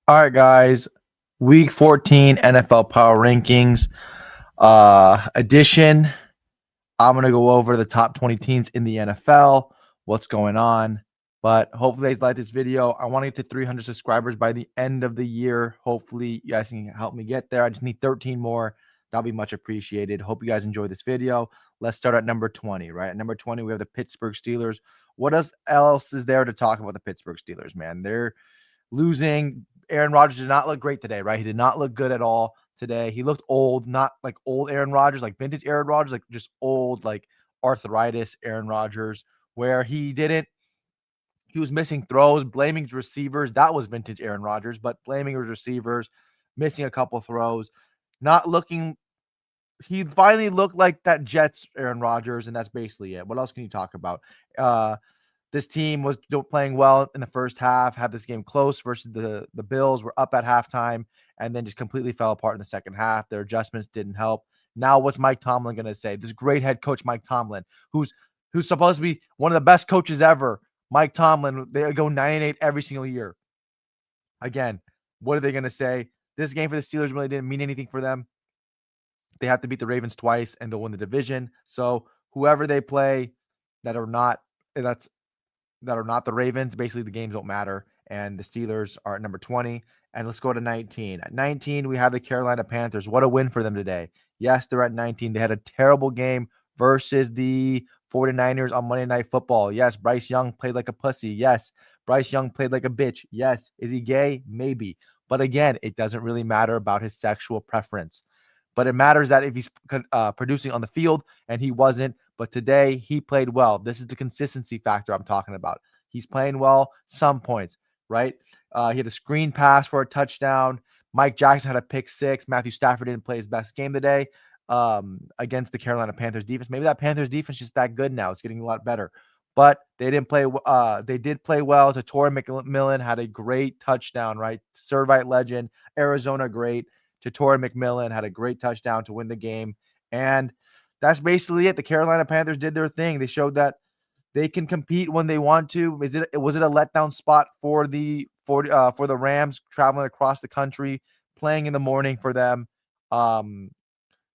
All right, guys. Week 14 NFL Power Rankings edition. I'm going to go over the top 20 teams in the NFL, what's going on. But hopefully, you guys like this video. I want to get to 300 subscribers by the end of the year. Hopefully, you guys can help me get there. I just need 13 more. That'll be much appreciated. Hope you guys enjoy this video. Let's start at number 20, right? At number 20, we have the Pittsburgh Steelers. What else is there to talk about the Pittsburgh Steelers, man? They're losing. Aaron Rodgers did not look great today, right? He did not look good at all today. He looked old, not like old Aaron Rodgers, like vintage Aaron Rodgers, like just old, like arthritis Aaron Rodgers, where he was missing throws, blaming his receivers. That was vintage Aaron Rodgers, but blaming his receivers, missing a couple throws, not looking. He finally looked like that Jets Aaron Rodgers, and that's basically it. What else can you talk about? This team was playing well in the first half, had this game close versus the Bills, were up at halftime, and then just completely fell apart in the second half. Their adjustments didn't help. Now, what's Mike Tomlin going to say? This great head coach, Mike Tomlin, who's supposed to be one of the best coaches ever. Mike Tomlin, they go 9-8 every single year. Again, what are they going to say? This game for the Steelers really didn't mean anything for them. They have to beat the Ravens twice, and they'll win the division. So whoever they play that are not the Ravens, basically the games don't matter. And the Steelers are at number 20. And let's go to 19. At 19, we have the Carolina Panthers. What a win for them today. Yes, they're at 19. They had a terrible game versus the 49ers on Monday Night Football. Yes, Bryce Young played like a pussy. Yes, Bryce Young played like a bitch. Yes, is he gay? Maybe. But again, it doesn't really matter about his sexual preference. But it matters that if he's producing on the field, and he wasn't. But today, he played well. This is the consistency factor I'm talking about. He's playing well some points, right? He had a screen pass for a touchdown. Mike Jackson had a pick six. Matthew Stafford didn't play his best game today against the Carolina Panthers defense. Maybe that Panthers defense is just that good now. It's getting a lot better. But they didn't play. They did play well. Torrey McMillan had a great touchdown, right? Servite legend. Arizona great. Torrey McMillan had a great touchdown to win the game. And that's basically it. The Carolina Panthers did their thing. They showed that they can compete when they want to. Was it a letdown spot for the Rams traveling across the country, playing in the morning for them?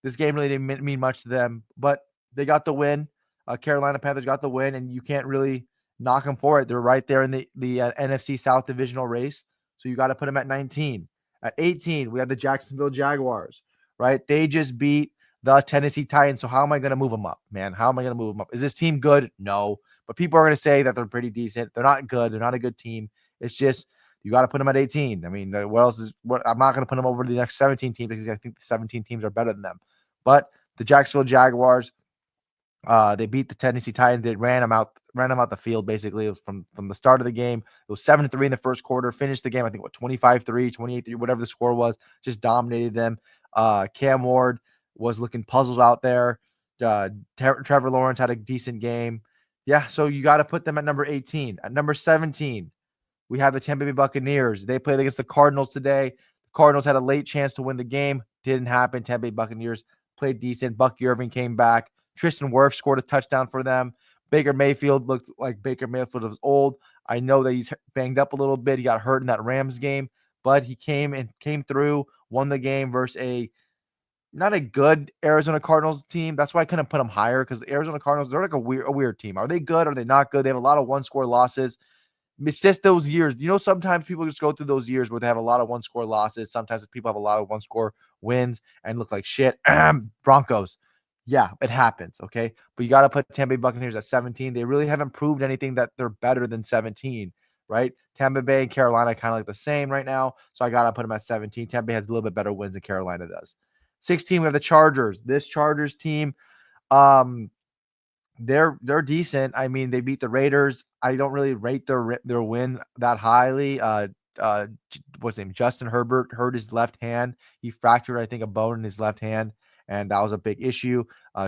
This game really didn't mean much to them, but they got the win. Carolina Panthers got the win, and you can't really knock them for it. They're right there in the NFC South divisional race, so you got to put them at 19. At 18, we have the Jacksonville Jaguars, right? They just beat the Tennessee Titans. So how am I going to move them up, man? How am I going to move them up? Is this team good? No. But people are going to say that they're pretty decent. They're not good. They're not a good team. It's just you got to put them at 18. I mean, what else is what? I'm not going to put them over the next 17 teams because I think the 17 teams are better than them. But the Jacksonville Jaguars, they beat the Tennessee Titans. They ran them out the field, basically. It was from the start of the game. It was 7-3 in the first quarter. Finished the game, I think, 25-3, 28-3, whatever the score was. Just dominated them. Cam Ward was looking puzzled out there. Trevor Lawrence had a decent game. Yeah, so you got to put them at number 18. At number 17, we have the Tampa Bay Buccaneers. They played against the Cardinals today. The Cardinals had a late chance to win the game. Didn't happen. Tampa Bay Buccaneers played decent. Bucky Irving came back. Tristan Wirfs scored a touchdown for them. Baker Mayfield looked like Baker Mayfield was old. I know that he's banged up a little bit. He got hurt in that Rams game, but he came through, won the game versus not a good Arizona Cardinals team. That's why I couldn't put them higher, because the Arizona Cardinals, they're like a weird team. Are they good? Are they not good? They have a lot of one-score losses. It's just those years. Sometimes people just go through those years where they have a lot of one-score losses. Sometimes people have a lot of one-score wins and look like shit. Broncos. Yeah, it happens, okay? But you got to put Tampa Bay Buccaneers at 17. They really haven't proved anything that they're better than 17, right? Tampa Bay and Carolina kind of like the same right now, so I got to put them at 17. Tampa Bay has a little bit better wins than Carolina does. 16, we have the Chargers. This Chargers team, they're decent. I mean, they beat the Raiders. I don't really rate their win that highly. What's his name? Justin Herbert hurt his left hand. He fractured, I think, a bone in his left hand, and that was a big issue.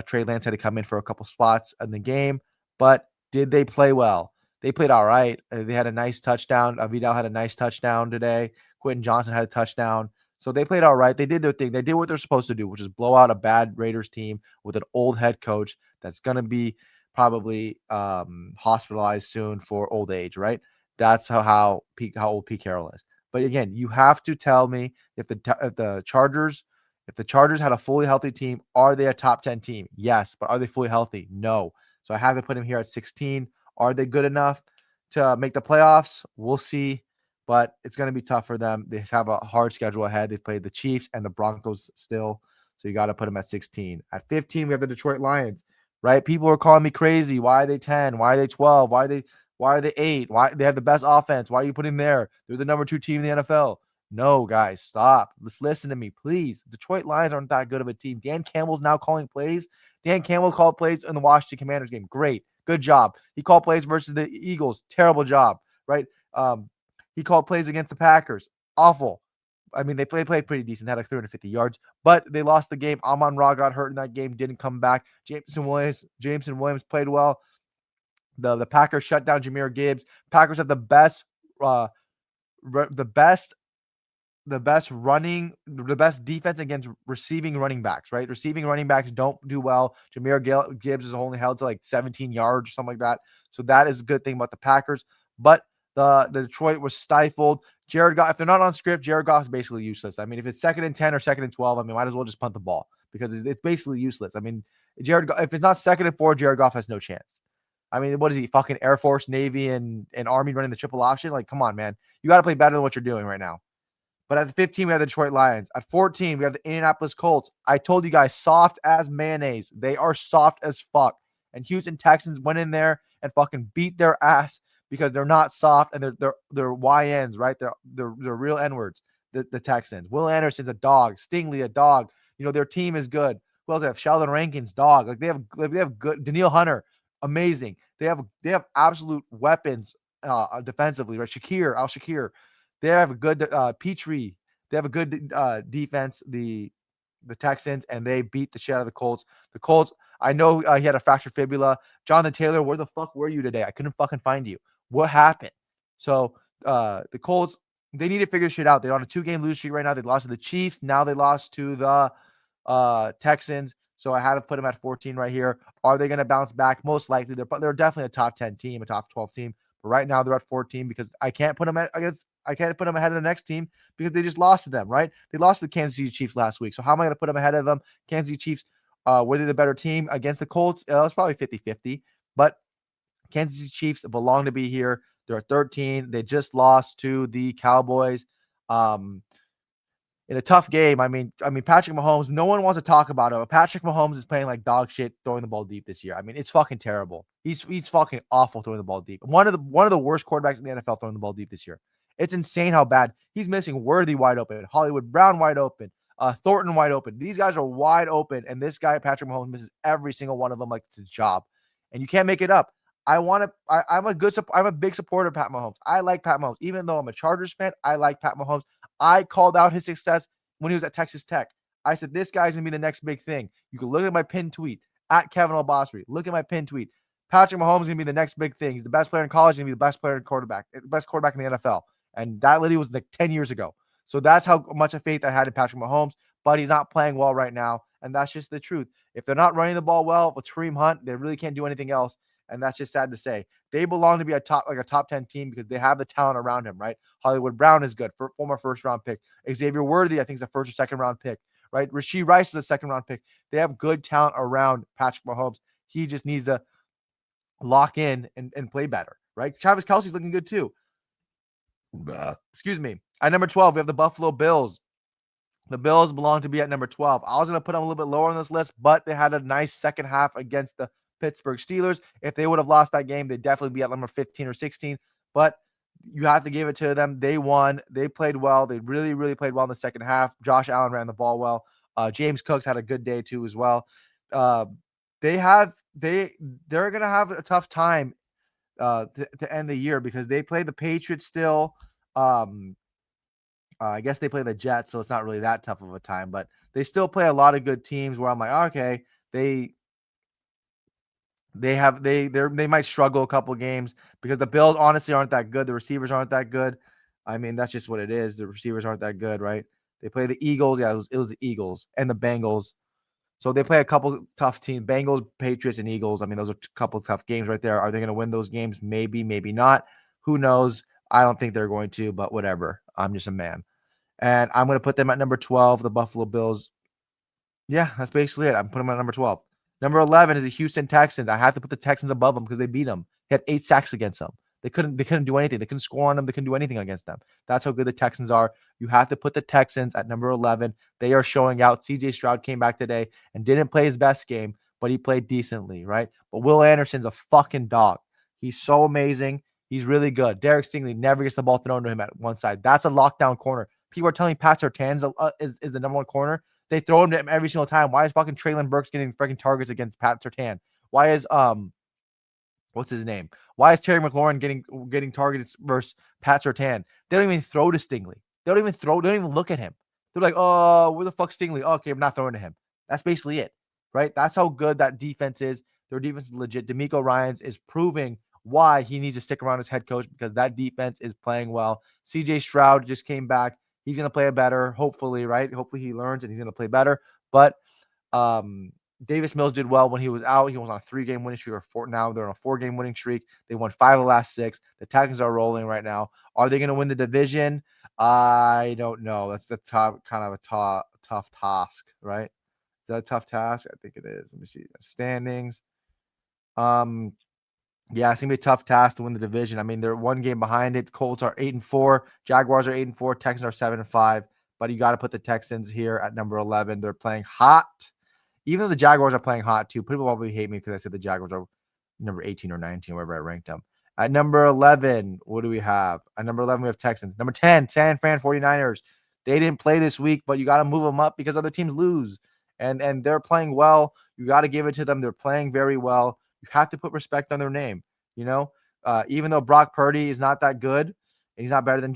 Trey Lance had to come in for a couple spots in the game, but did they play well? They played all right. They had a nice touchdown. Vidal had a nice touchdown today. Quentin Johnson had a touchdown. So they played all right. They did their thing. They did what they're supposed to do, which is blow out a bad Raiders team with an old head coach that's going to be probably hospitalized soon for old age, right? That's how old Pete Carroll is. But again, you have to tell me if the Chargers had a fully healthy team, are they a top 10 team? Yes, but are they fully healthy? No. So I have to put them here at 16. Are they good enough to make the playoffs? We'll see, but it's going to be tough for them. They have a hard schedule ahead. They played the Chiefs and the Broncos still, so you got to put them at 16. At 15, we have the Detroit Lions, right? People are calling me crazy. Why are they 10? Why are they 12? Why are they 8? Why they have the best offense? Why are you putting them there? They're the number 2 team in the NFL. No, guys, stop. Let's listen to me, please. Detroit Lions aren't that good of a team. Dan Campbell's now calling plays. Dan Campbell called plays in the Washington Commanders game. Great. Good job. He called plays versus the Eagles. Terrible job, right? He called plays against the Packers. Awful. I mean, they played pretty decent. They had like 350 yards, but they lost the game. Amon-Ra got hurt in that game, didn't come back. Jameson Williams played well. The Packers shut down Jahmyr Gibbs. Packers have the best defense against receiving running backs, right? Receiving running backs don't do well. Jahmyr Gibbs is only held to like 17 yards or something like that. So that is a good thing about the Packers. But the Detroit was stifled. Jared Goff, if they're not on script, Jared Goff is basically useless. I mean, if it's 2nd and 10 or 2nd and 12, I mean, might as well just punt the ball because it's basically useless. I mean, if it's not 2nd and 4, Jared Goff has no chance. I mean, what is he, fucking Air Force, Navy, and Army running the triple option? Like, come on, man. You got to play better than what you're doing right now. But at 15, we have the Detroit Lions. At 14, we have the Indianapolis Colts. I told you guys, soft as mayonnaise. They are soft as fuck. And Houston Texans went in there and fucking beat their ass because they're not soft and they're YNs, right? They're real N-words, the Texans. Will Anderson's a dog. Stingley, a dog. You know, their team is good. Who else they have? Sheldon Rankins, dog. Like they have good. Daniil Hunter, amazing. They have absolute weapons defensively, right? Al Shakir. They have a good Petrie. They have a good defense, the Texans, and they beat the shit out of the Colts. The Colts, I know he had a fractured fibula. Jonathan Taylor, where the fuck were you today? I couldn't fucking find you. What happened? So the Colts, they need to figure shit out. They're on a 2-game lose streak right now. They lost to the Chiefs. Now they lost to the Texans. So I had to put them at 14 right here. Are they going to bounce back? Most likely. They're definitely a top 10 team, a top 12 team. But right now they're at 14 because I can't put them ahead of the next team because they just lost to them, right? They lost to the Kansas City Chiefs last week. So how am I going to put them ahead of them? Kansas City Chiefs, were they the better team against the Colts? It was probably 50-50. But Kansas City Chiefs belong to be here. They're at 13. They just lost to the Cowboys. In a tough game. I mean, Patrick Mahomes, no one wants to talk about it. Patrick Mahomes is playing like dog shit throwing the ball deep this year. I mean, it's fucking terrible. He's fucking awful throwing the ball deep. One of the worst quarterbacks in the NFL throwing the ball deep this year. It's insane how bad. He's missing Worthy wide open, Hollywood Brown wide open, Thornton wide open. These guys are wide open, and this guy, Patrick Mahomes, misses every single one of them like it's his job. And you can't make it up. I'm a big supporter of Pat Mahomes. I like Pat Mahomes. Even though I'm a Chargers fan, I like Pat Mahomes. I called out his success when he was at Texas Tech. I said, this guy's going to be the next big thing. You can look at my pinned tweet, at Kevin Albosri. Look at my pinned tweet. Patrick Mahomes is going to be the next big thing. He's the best player in college. He's going to be the best player in the best quarterback in the NFL. And that literally was like 10 years ago. So that's how much of faith I had in Patrick Mahomes. But he's not playing well right now. And that's just the truth. If they're not running the ball well with Kareem Hunt, they really can't do anything else. And that's just sad to say. They belong to be a top 10 team because they have the talent around him, right? Hollywood Brown is good, former first-round pick. Xavier Worthy, I think, is a first or second-round pick, right? Rashee Rice is a second-round pick. They have good talent around Patrick Mahomes. He just needs to lock in and play better, right? Travis Kelce's looking good too. Excuse me. At number 12, we have the Buffalo Bills. The Bills belong to be at number 12. I was going to put them a little bit lower on this list, but they had a nice second half against the Pittsburgh Steelers. If they would have lost that game, they'd definitely be at number 15 or 16. But you have to give it to them. They won. They played well. They really, really played well in the second half. Josh Allen ran the ball well. James Cooks had a good day too as well. They're going to have a tough time to end the year because they play the Patriots still. I guess they play the Jets, so it's not really that tough of a time. But they still play a lot of good teams where I'm like, okay, they might struggle a couple games because the Bills honestly aren't that good. The receivers aren't that good. I mean, that's just what it is. The receivers aren't that good, right? They play the Eagles. Yeah, it was the Eagles and the Bengals. So they play a couple tough teams, Bengals, Patriots, and Eagles. I mean, those are a couple of tough games right there. Are they going to win those games? Maybe, maybe not. Who knows? I don't think they're going to, but whatever. I'm just a man. And I'm going to put them at number 12, the Buffalo Bills. Yeah, that's basically it. I'm putting them at number 12. Number 11 is the Houston Texans. I have to put the Texans above them because they beat them. They had 8 sacks against them. They couldn't do anything. They couldn't score on them. They couldn't do anything against them. That's how good the Texans are. You have to put the Texans at number 11. They are showing out. CJ Stroud came back today and didn't play his best game, but he played decently, right? But Will Anderson's a fucking dog. He's so amazing. He's really good. Derek Stingley never gets the ball thrown to him at one side. That's a lockdown corner. People are telling Pat Surtain's is the number one corner. They throw him to him every single time. Why is fucking Traylon Burks getting freaking targets against Pat Surtain? Why is what's his name? Why is Terry McLaurin getting targets versus Pat Surtain? They don't even throw to Stingley. They don't even look at him. They're like, oh, where the fuck's Stingley? Oh, okay, I'm not throwing to him. That's basically it, right? That's how good that defense is. Their defense is legit. DeMeco Ryans is proving why he needs to stick around as head coach because that defense is playing well. CJ Stroud just came back. He's going to play better, hopefully, right? Hopefully he learns and he's going to play better. But Davis Mills did well when he was out. He was on a 3-game winning streak, now they're on a 4-game winning streak. They won 5 of the last 6. The Texans are rolling right now. Are they going to win the division? I don't know. That's the kind of a tough task, right? Is that a tough task? I think it is. Let me see standings. Yeah, it's gonna be a tough task to win the division. I mean, they're 1 game behind it. Colts are 8-4. Jaguars are 8-4. Texans are 7-5. But you got to put the Texans here at number 11. They're playing hot. Even though the Jaguars are playing hot too. People probably hate me because I said the Jaguars are number 18 or 19, wherever I ranked them. At number 11, what do we have? At number 11, we have Texans. Number 10, San Fran 49ers. They didn't play this week, but you got to move them up because other teams lose. And they're playing well. You got to give it to them. They're playing very well. You have to put respect on their name. You know, even though Brock Purdy is not that good, and he's not better than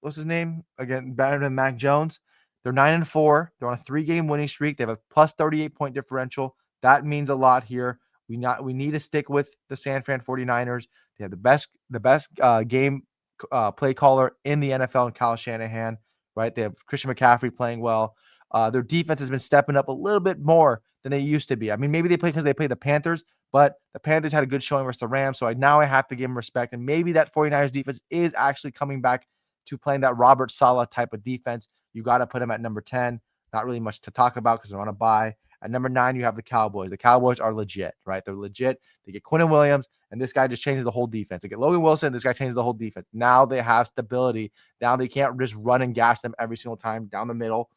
what's his name? Again, better than Mac Jones. They're 9-4. They're on a 3-game winning streak. They have a plus 38-point differential. That means a lot here. We need to stick with the San Fran 49ers. They have the best game play caller in the NFL in Kyle Shanahan, right? They have Christian McCaffrey playing well. Their defense has been stepping up a little bit more than they used to be. I mean, maybe they play because they play the Panthers, but the Panthers had a good showing versus the Rams. So now I have to give them respect. And maybe that 49ers defense is actually coming back to playing that Robert Saleh type of defense. You got to put him at number 10. Not really much to talk about because they're on a bye. At number 9, you have the Cowboys. The Cowboys are legit, right? They're legit. They get Quinnen Williams, and this guy just changes the whole defense. They get Logan Wilson, this guy changes the whole defense. Now they have stability. Now they can't just run and gash them every single time down the middle.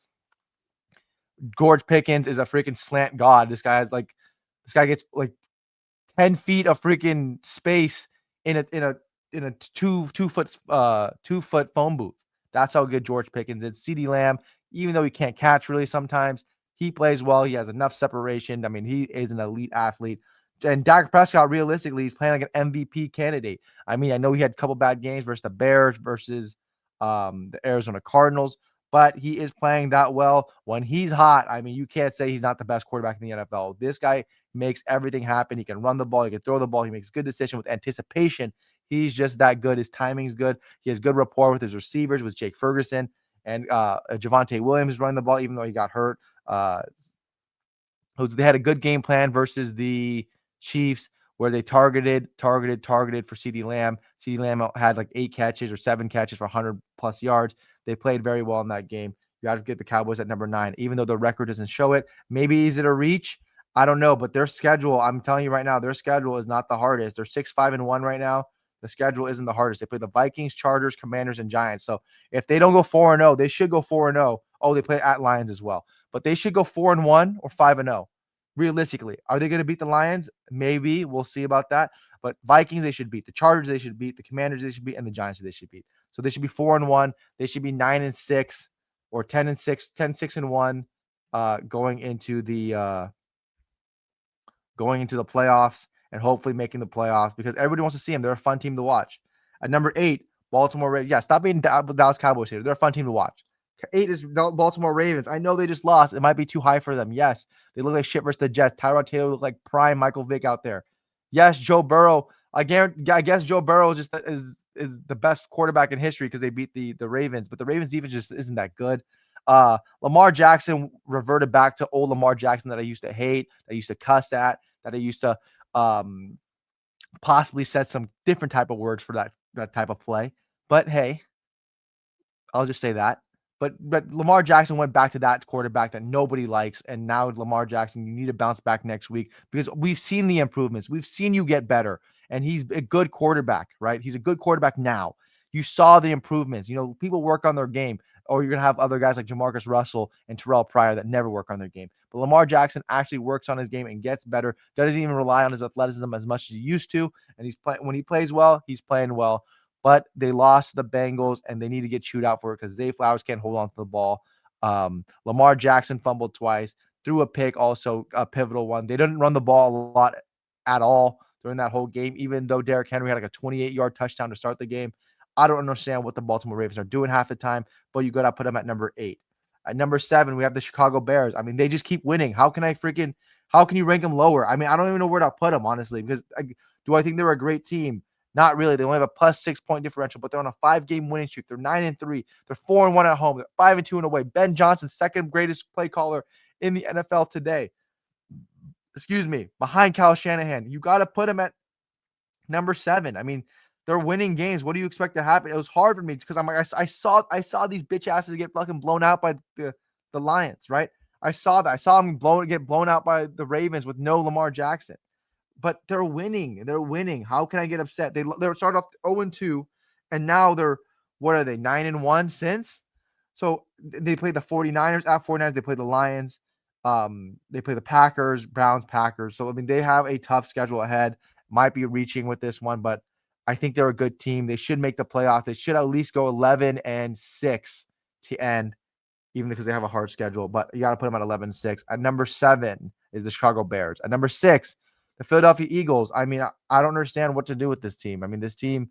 George Pickens is a freaking slant god. This guy gets like 10 feet of freaking space in a two foot phone booth. That's how good George Pickens is. CeeDee Lamb, even though he can't catch really sometimes, he plays well. He has enough separation. I mean, he is an elite athlete. And Dak Prescott, realistically, he's playing like an MVP candidate. I mean, I know he had a couple bad games versus the Bears, versus the Arizona Cardinals, but he is playing that well. When he's hot, I mean, you can't say he's not the best quarterback in the NFL. This guy makes everything happen. He can run the ball. He can throw the ball. He makes good decisions with anticipation. He's just that good. His timing is good. He has good rapport with his receivers, with Jake Ferguson, and Javonte Williams is running the ball, even though he got hurt. They had a good game plan versus the Chiefs where they targeted for CeeDee Lamb. CeeDee Lamb had like 8 catches or 7 catches for 100+ yards. They played very well in that game. You got to get the Cowboys at number 9, even though the record doesn't show it. Maybe is it a reach? I don't know, but their schedule, I'm telling you right now, their schedule is not the hardest. They're 6-5-1 right now. The schedule isn't the hardest. They play the Vikings, Chargers, Commanders, and Giants. So if they don't go 4-0, they should go 4-0. Oh, they play at Lions as well. But they should go 4-1 or 5-0. Realistically, are they going to beat the Lions? Maybe. We'll see about that. But Vikings, they should beat. The Chargers, they should beat. The Commanders, they should beat. And the Giants, they should beat. So they should be 4-1. They should be 9-6 or 10-6, 10-6-1 going into the playoffs and hopefully making the playoffs because everybody wants to see them. They're a fun team to watch. At number 8, Baltimore Ravens. Yeah, stop being Dallas Cowboys here. They're a fun team to watch. 8 is Baltimore Ravens. I know they just lost. It might be too high for them. Yes, they look like shit versus the Jets. Tyrod Taylor looked like prime Michael Vick out there. Yes, Joe Burrow. I guess Joe Burrow just is the best quarterback in history because they beat the Ravens, but the Ravens defense just isn't that good. Lamar Jackson reverted back to old Lamar Jackson that I used to hate, that I used to cuss at, that I used to possibly said some different type of words for that type of play. But hey, I'll just say that. But Lamar Jackson went back to that quarterback that nobody likes, and now Lamar Jackson, you need to bounce back next week because we've seen the improvements. We've seen you get better, and he's a good quarterback, right? He's a good quarterback now. You saw the improvements. People work on their game, or you're gonna have other guys like Jamarcus Russell and Terrell Pryor that never work on their game. But Lamar Jackson actually works on his game and gets better. Doesn't even rely on his athleticism as much as he used to, and when he plays well, he's playing well. But they lost the Bengals, and they need to get chewed out for it because Zay Flowers can't hold on to the ball. Lamar Jackson fumbled twice, threw a pick, also a pivotal one. They didn't run the ball a lot at all during that whole game, even though Derrick Henry had like a 28-yard touchdown to start the game. I don't understand what the Baltimore Ravens are doing half the time, but you got to put them at number 8. At number 7, we have the Chicago Bears. I mean, they just keep winning. How can you rank them lower? I mean, I don't even know where to put them, honestly, because do I think they're a great team? Not really. They only have a plus 6-point differential, but they're on a 5-game winning streak. They're 9-3. They're 4-1 at home. They're 5-2 away. Ben Johnson, second greatest play caller in the NFL today. Excuse me, behind Kyle Shanahan. You got to put him at number 7. I mean, they're winning games. What do you expect to happen? It was hard for me because I'm like, I saw these bitch asses get fucking blown out by the Lions, right? I saw that. I saw them get blown out by the Ravens with no Lamar Jackson. But they're winning. They're winning. How can I get upset? They started off 0-2, and now they're, what are they, 9-1 since? So they played the 49ers. At 49ers, they played the Lions. They play the Packers, Browns, Packers. So, I mean, they have a tough schedule ahead. Might be reaching with this one, but I think they're a good team. They should make the playoffs. They should at least go 11-6 to end, even because they have a hard schedule. But you got to put them at 11-6. At number 7 is the Chicago Bears. At number 6, the Philadelphia Eagles. I mean, I don't understand what to do with this team. I mean, this team,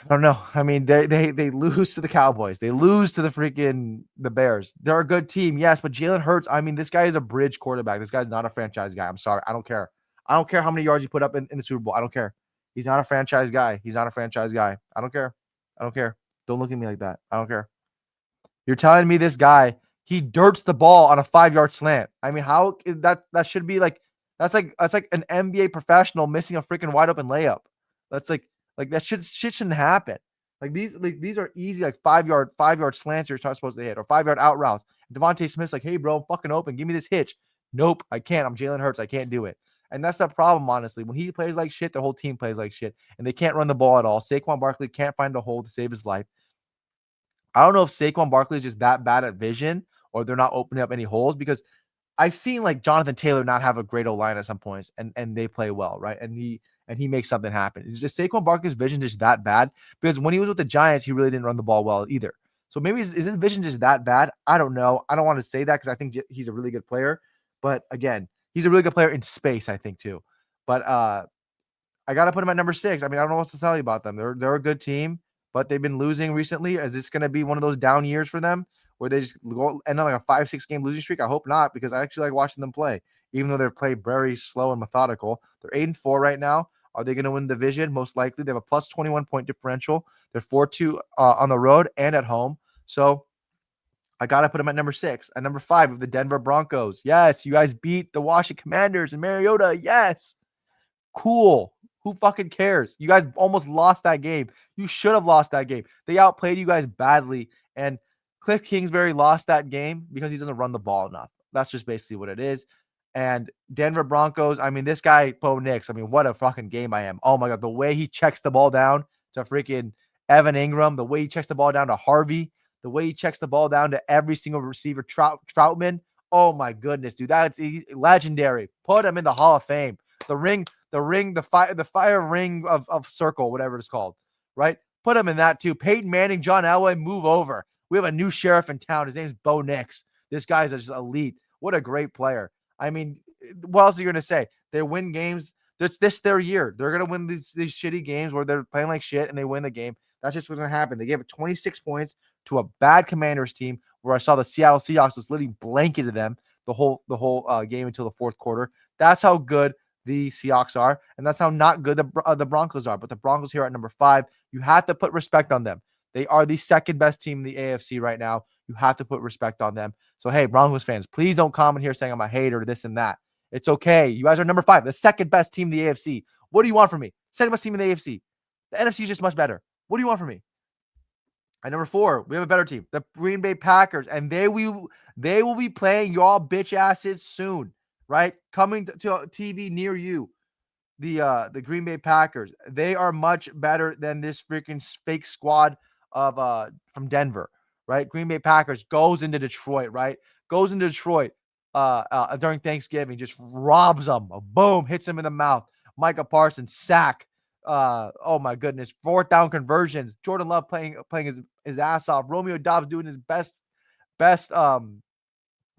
I don't know. I mean, they lose to the Cowboys. They lose to the Bears. They're a good team, yes, but Jalen Hurts, I mean, this guy is a bridge quarterback. This guy's not a franchise guy. I'm sorry. I don't care. I don't care how many yards you put up in the Super Bowl. I don't care. He's not a franchise guy. He's not a franchise guy. I don't care. I don't care. Don't look at me like that. I don't care. You're telling me this guy, he dirts the ball on a 5-yard slant. I mean, how that should be like that's like an NBA professional missing a freaking wide open layup. That's like that shit shouldn't happen. These are easy like 5-yard slants you're not supposed to hit or 5-yard out routes. Devontae Smith's like, hey bro, I'm fucking open. Give me this hitch. Nope, I can't. I'm Jalen Hurts. I can't do it. And that's the problem, honestly. When he plays like shit, the whole team plays like shit, and they can't run the ball at all. Saquon Barkley can't find a hole to save his life. I don't know if Saquon Barkley is just that bad at vision or they're not opening up any holes because I've seen like Jonathan Taylor not have a great O-line at some points and they play well, right? And he makes something happen. It's just Saquon Barkley's vision just that bad because when he was with the Giants, he really didn't run the ball well either. So maybe is his vision just that bad? I don't know. I don't want to say that because I think he's a really good player. But again, he's a really good player in space, I think, too. But I got to put him at number 6. I mean, I don't know what to tell you about them. They're a good team, but they've been losing recently. Is this going to be one of those down years for them where they just end on like a 5-6 game losing streak? I hope not because I actually like watching them play, even though they're played very slow and methodical. They're 8-4 right now. Are they going to win the division? Most likely. They have a plus 21 point differential. They're 4-2 on the road and at home. So I got to put them at number 6. At number 5 of the Denver Broncos. Yes, you guys beat the Washington Commanders and Mariota. Yes. Cool. Who fucking cares? You guys almost lost that game. You should have lost that game. They outplayed you guys badly. And Cliff Kingsbury lost that game because he doesn't run the ball enough. That's just basically what it is. And Denver Broncos, I mean, this guy, Bo Nix, I mean, what a fucking game I am. Oh my God. The way he checks the ball down to freaking Evan Ingram, the way he checks the ball down to Harvey, the way he checks the ball down to every single receiver, Troutman. Oh my goodness, dude. That's legendary. Put him in the Hall of Fame. The fire ring of circle, whatever it's called, right? Put him in that too. Peyton Manning, John Elway, move over. We have a new sheriff in town. His name's Bo Nix. This guy's just elite. What a great player. I mean, what else are you going to say? They win games. This their year. They're going to win these shitty games where they're playing like shit and they win the game. That's just what's going to happen. They gave it 26 points to a bad Commanders team where I saw the Seattle Seahawks just literally blanketed them the whole game until the fourth quarter. That's how good the Seahawks are, and that's how not good the Broncos are. But the Broncos here at number 5, you have to put respect on them. They are the second best team in the AFC right now. You have to put respect on them. So, hey, Broncos fans, please don't comment here saying I'm a hater or this and that. It's okay. You guys are number 5, the second best team in the AFC. What do you want from me? Second best team in the AFC. The NFC is just much better. What do you want from me? At number 4, we have a better team, the Green Bay Packers, and they will be playing y'all bitch asses soon, right? Coming to TV near you. The Green Bay Packers, they are much better than this freaking fake squad of from Denver, right? Green Bay Packers goes into Detroit, right? Goes into Detroit during Thanksgiving, just robs them. Boom, hits him in the mouth. Micah Parsons sack. Oh my goodness, 4th down conversions. Jordan Love playing his ass off. Romeo Doubs doing his best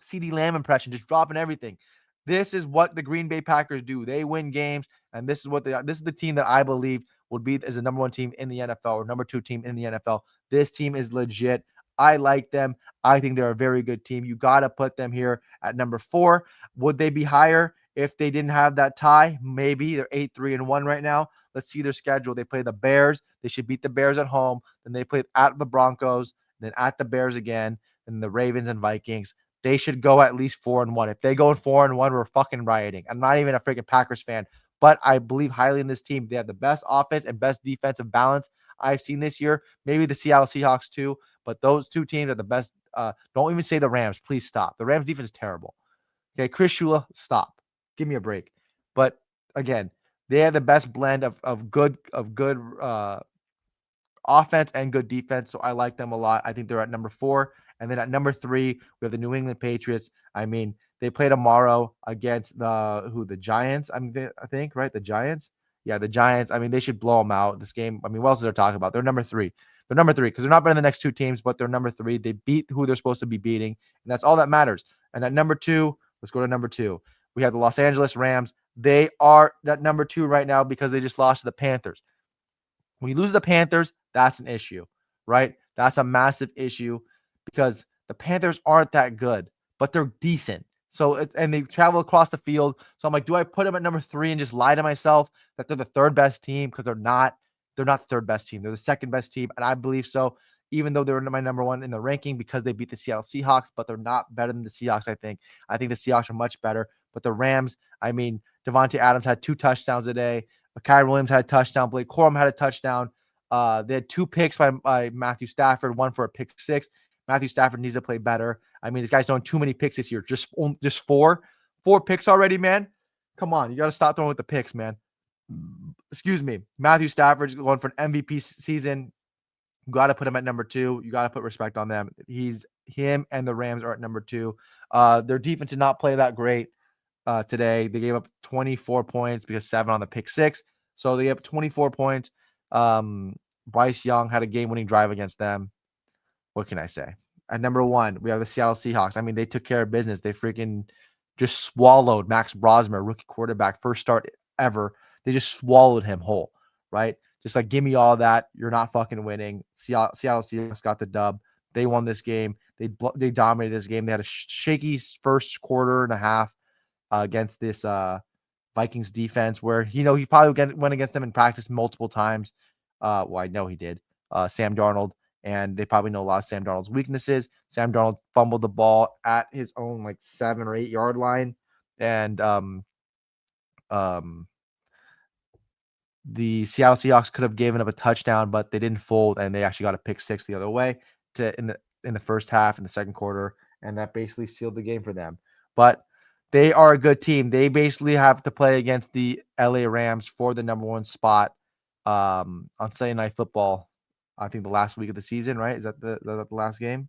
CD Lamb impression, just dropping everything. This is what the Green Bay Packers do. They win games, and this is what this is the team that I believe would be as the number 1 team in the NFL or number 2 team in the NFL. This team is legit. I like them. I think they're a very good team. You got to put them here at number 4. Would they be higher if they didn't have that tie? Maybe. They're 8-3-1 right now. Let's see their schedule. They play the Bears. They should beat the Bears at home. Then they play at the Broncos, then at the Bears again, and the Ravens and Vikings. They should go at least 4-1. If they go 4-1, we're fucking rioting. I'm not even a freaking Packers fan, but I believe highly in this team. They have the best offense and best defensive balance I've seen this year. Maybe the Seattle Seahawks too, but those 2 teams are the best. Don't even say the Rams. Please stop. The Rams defense is terrible. Okay, Chris Shula, stop. Give me a break. But again, they have the best blend of good offense and good defense. So I like them a lot. I think they're at number 4. And then at number 3, we have the New England Patriots. I mean, they play tomorrow against the Giants. I think, right? The Giants. Yeah, the Giants. I mean, they should blow them out this game. I mean, what else is there talking about? They're number 3. They're number 3 because they're not better than the next 2 teams, but they're number 3. They beat who they're supposed to be beating, and that's all that matters. And at number 2, let's go to number 2. We have the Los Angeles Rams. They are at number 2 right now because they just lost to the Panthers. When you lose the Panthers, that's an issue, right? That's a massive issue because the Panthers aren't that good, but they're decent. So and they travel across the field. So I'm like, do I put them at number 3 and just lie to myself that they're the 3rd best team? Because they're not the 3rd best team. They're the 2nd best team. And I believe so, even though they're my number 1 in the ranking because they beat the Seattle Seahawks, but they're not better than the Seahawks, I think. I think the Seahawks are much better. But the Rams, I mean, Devontae Adams had 2 touchdowns today. Kyrie Williams had a touchdown. Blake Corum had a touchdown. They had 2 picks by Matthew Stafford, 1 for a pick 6. Matthew Stafford needs to play better. I mean, this guy's throwing too many picks this year. Just 4 picks already, man. Come on, you got to stop throwing with the picks, man. Excuse me. Matthew Stafford's going for an MVP season. You got to put him at number 2. You got to put respect on them. Him and the Rams are at number 2. Their defense did not play that great today. They gave up 24 points because 7 on the pick 6. So they gave up 24 points. Bryce Young had a game-winning drive against them. What can I say? At number 1, we have the Seattle Seahawks. I mean, they took care of business. They freaking just swallowed Max Brosmer, rookie quarterback, first start ever. They just swallowed him whole, right? Just like, give me all that. You're not fucking winning. Seattle Seahawks got the dub. They won this game. They dominated this game. They had a shaky first quarter and a half against this Vikings defense where, he probably went against them in practice multiple times. Well, I know he did. Sam Darnold. And they probably know a lot of Sam Darnold's weaknesses. Sam Darnold fumbled the ball at his own 7 or 8 yard line. And the Seattle Seahawks could have given up a touchdown, but they didn't fold, and they actually got a pick 6 the other way in the first half, in the second quarter, and that basically sealed the game for them. But they are a good team. They basically have to play against the LA Rams for the number 1 spot on Sunday Night Football. I think the last week of the season, right? Is that the last game?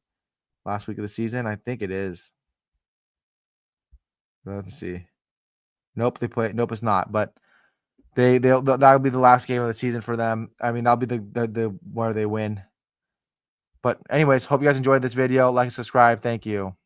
Last week of the season? I think it is. Let me see. Nope, Nope, it's not. But that'll be the last game of the season for them. I mean, that'll be the where they win. But anyways, hope you guys enjoyed this video. Like and subscribe. Thank you.